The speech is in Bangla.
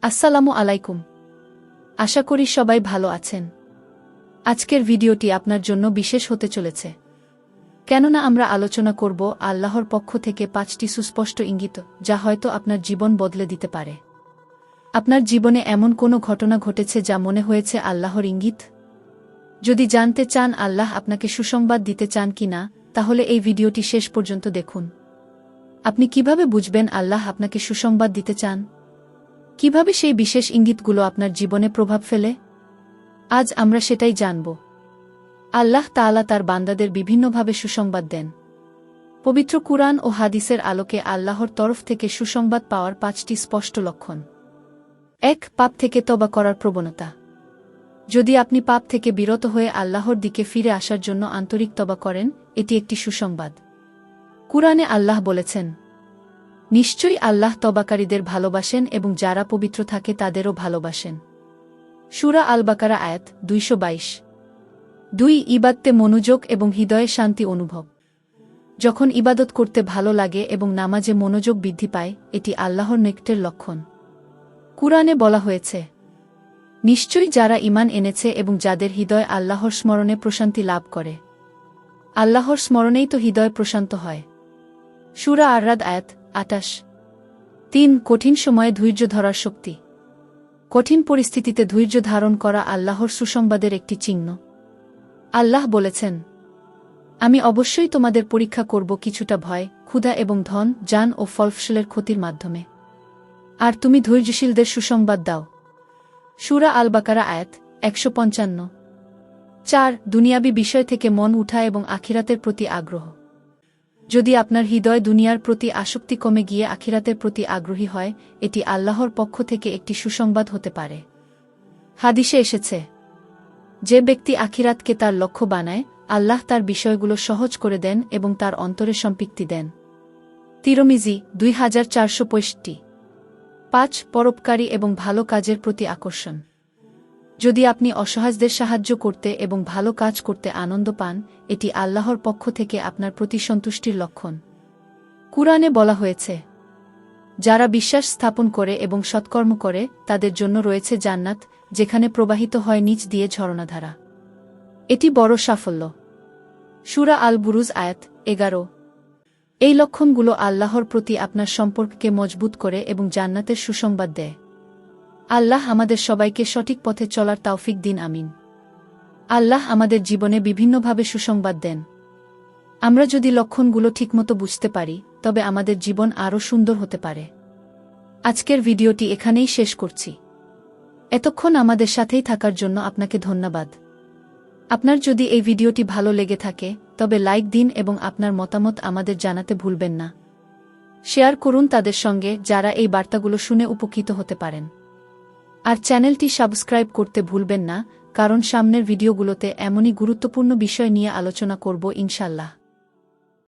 আসসালামু আলাইকুম। আশা করি সবাই ভালো আছেন। আজকের ভিডিওটি আপনার জন্য বিশেষ হতে চলেছে, কেননা আমরা আলোচনা করব আল্লাহর পক্ষ থেকে 5টি সুস্পষ্ট ইঙ্গিত, যা হয়তো আপনার জীবন বদলে দিতে পারে। আপনার জীবনে এমন কোনো ঘটনা ঘটেছে যা মনে হয়েছে আল্লাহর ইঙ্গিত? যদি জানতে চান আল্লাহ আপনাকে সুসংবাদ দিতে চান কিনা, তাহলে এই ভিডিওটি শেষ পর্যন্ত দেখুন। আপনি কিভাবে বুঝবেন আল্লাহ আপনাকে সুসংবাদ দিতে চান? কিভাবে সেই বিশেষ ইঙ্গিতগুলো আপনার জীবনে প্রভাব ফেলে? আজ আমরা সেটাই জানব। আল্লাহ তাআলা তার বান্দাদের বিভিন্নভাবে সুসংবাদ দেন। পবিত্র কুরআন ও হাদিসের আলোকে আল্লাহর তরফ থেকে সুসংবাদ পাওয়ার 5টি স্পষ্ট লক্ষণ। 1. পাপ থেকে তওবা করার প্রবণতা। যদি আপনি পাপ থেকে বিরত হয়ে আল্লাহর দিকে ফিরে আসার জন্য আন্তরিক তওবা করেন, এটি একটি সুসংবাদ। কুরআনে আল্লাহ বলেছেন, নিশ্চয়ই আল্লাহ তওবাকারীদের ভালোবাসেন এবং যারা পবিত্র থাকে তাদেরও ভালোবাসেন। সূরা আল বাকারা আয়াত 222। 2. ইবাদতে মনোযোগ এবং হৃদয়ে শান্তি অনুভব। যখন ইবাদত করতে ভালো লাগে এবং নামাজে মনোযোগ বৃদ্ধি পায়, এটি আল্লাহর নেকটের লক্ষণ। কুরআনে বলা হয়েছে, নিশ্চয়ই যারা ঈমান এনেছে এবং যাদের হৃদয় আল্লাহর স্মরণে প্রশান্তি লাভ করে। আল্লাহর স্মরণেই তো হৃদয় প্রশান্ত হয়। সূরা আর-রাদ আয়াত 28। 3. কঠিন সময়ে ধৈর্য ধরার শক্তি। কঠিন পরিস্থিতিতে ধৈর্য ধারণ করা আল্লাহর সুসংবাদের একটি চিহ্ন। আল্লাহ বলেছেন, আমি অবশ্যই তোমাদের পরীক্ষা করব কিছুটা ভয়, ক্ষুধা এবং ধন, জান ও ফলফসলের ক্ষতির মাধ্যমে। আর তুমি ধৈর্যশীলদের সুসংবাদ দাও। সূরা আল বাকারা আয়াত 155। 4. দুনিয়াবী বিষয় থেকে মন উঠা এবং আখিরাতের প্রতি আগ্রহ। যদি আপনার হৃদয় দুনিয়ার প্রতি আসক্তি কমে গিয়ে আখিরাতের প্রতি আগ্রহী হয়, এটি আল্লাহর পক্ষ থেকে একটি সুসংবাদ হতে পারে। হাদিসে এসেছে, যে ব্যক্তি আখিরাতকে তার লক্ষ্য বানায়, আল্লাহ তার বিষয়গুলো সহজ করে দেন এবং তার অন্তরে সম্পৃক্তি দেন। তিরমিজি 2465। 5. পরোপকারী এবং ভালো কাজের প্রতি আকর্ষণ। যদি আপনি অসহায়দের সাহায্য করতে এবং ভালো কাজ করতে আনন্দ পান, এটি আল্লাহর পক্ষ থেকে আপনার প্রতি সন্তুষ্টির লক্ষণ। কুরআনে বলা হয়েছে, যারা বিশ্বাস স্থাপন করে এবং সৎকর্ম করে, তাদের জন্য রয়েছে জান্নাত, যেখানে প্রবাহিত হয় নিচ দিয়ে ঝরনাধারা। এটি বড় সাফল্য। সূরা আল বুরুজ আয়াত 11। এই লক্ষণগুলো আল্লাহর প্রতি আপনার সম্পর্ককে মজবুত করে এবং জান্নাতের সুসংবাদ দেয়। আল্লাহ আমাদের সবাইকে সঠিক পথে চলার তৌফিক দিন, আমিন। আল্লাহ আমাদের জীবনে বিভিন্নভাবে সুসংবাদ দেন। আমরা যদি লক্ষণগুলো ঠিকমতো বুঝতে পারি, তবে আমাদের জীবন আরও সুন্দর হতে পারে। আজকের ভিডিওটি এখানেই শেষ করছি। এতক্ষণ আমাদের সাথেই থাকার জন্য আপনাকে ধন্যবাদ। আপনার যদি এই ভিডিওটি ভালো লেগে থাকে, তবে লাইক দিন এবং আপনার মতামত আমাদের জানাতে ভুলবেন না। শেয়ার করুন তাদের সঙ্গে, যারা এই বার্তাগুলো শুনে উপকৃত হতে পারেন। আর চ্যানেলটি সাবস্ক্রাইব করতে ভুলবেন না, কারণ সামনের ভিডিওগুলোতে এমনই গুরুত্বপূর্ণ বিষয় নিয়ে আলোচনা করব ইনশাআল্লাহ।